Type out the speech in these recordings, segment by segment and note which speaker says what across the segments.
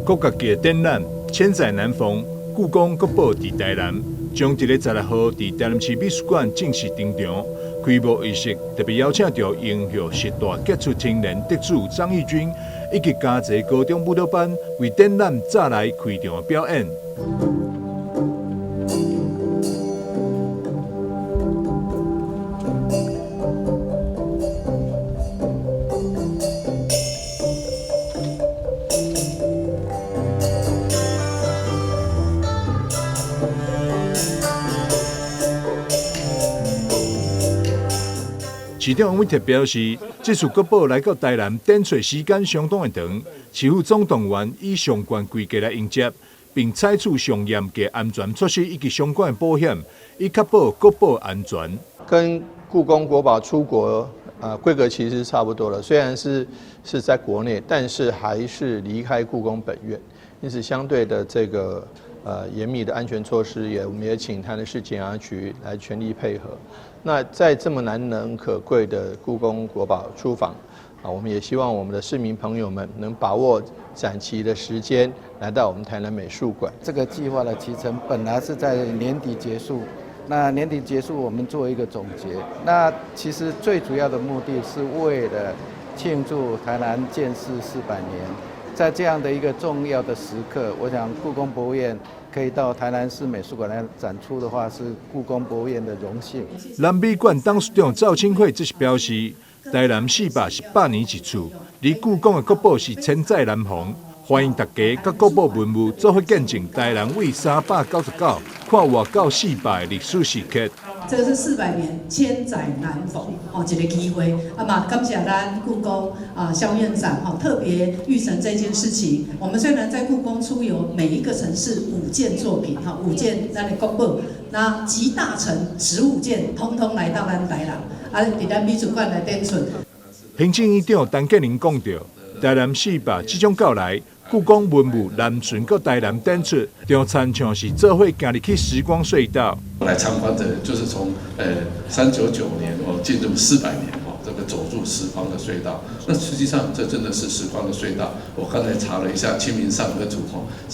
Speaker 1: 国家级展览千载难逢，故宫国宝伫台南，将伫个16号伫台南市美术馆正式登场。开幕仪式特别邀请到英雄十大杰出青年得主张义军以及嘉泽高中舞蹈班为展览早来开场表演。市长王伟特表示，这次国宝来到台南展出时间相当的长，市府总动员以相关规格来迎接，并采取上严格安全措施以及相关的保险，以确保国宝安全。
Speaker 2: 跟故宫国宝出国，规格其实差不多了。虽然是在国内，但是还是离开故宫本院，因此相对的这个严密的安全措施我们也请台南市检察局来全力配合。那在这么难能可贵的故宫国宝出访，我们也希望我们的市民朋友们能把握展期的时间，来到我们台南美术馆。
Speaker 3: 这个计划的期程本来是在年底结束，那年底结束我们做一个总结。那其实最主要的目的是为了庆祝台南建市400年。在这样的一个重要的时刻，我想故宫博物院可以到台南市美术馆来展出的话，是故宫博物院的荣幸。
Speaker 1: 南美馆董事长赵清惠则是表示，台南418年一次，离故宫的国宝是千载难逢，欢迎大家甲国宝文物做伙见证台南为399，看活到400的历史时刻。
Speaker 4: 这个是400年千载难逢一个机会嘛，感谢咱故宫萧院长特别预审这件事情。我们虽然在故宫出游，每一个城市5件作品5件咱的国宝，那集大成15件，通通来到咱台南伫咱美术馆来展出。
Speaker 1: 行政院长陈建仁讲到，台南400即将到来。故宫文物南巡到台南展出，中餐像是做伙行入去时光隧道。
Speaker 5: 来参观的就是从399年进入400年这个走入时光的隧道。那实际上这真的是时光的隧道。我刚才查了一下《清明上河图》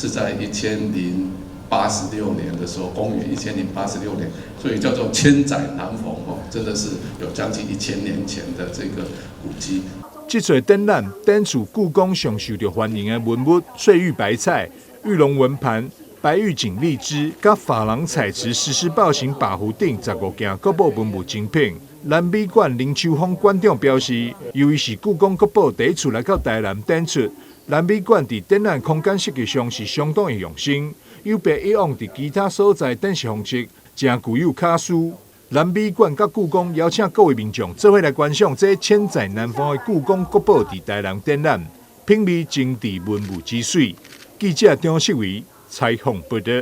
Speaker 5: 是在1086年的时候，公元1086年，所以叫做千载难逢真的是有将近1000年前的这个古迹。
Speaker 1: 这次展览展出故宫上受到欢迎的文物翠玉白菜、玉龙文盘、白玉锦荔枝、甲珐琅彩瓷实施造型把壶等15件国宝文物精品。南美馆林秋峰馆长表示，由于是故宫国宝第一次来到台南展出，南美馆伫展览空间设计上是相当的用心，有别以往伫其他所在展示方式，真具有卡斯。南美馆甲故宫邀请各位民众做伙来观赏这千载难逢的故宫国宝伫台南展览，品味精致文物之水。记者张世伟采访报道。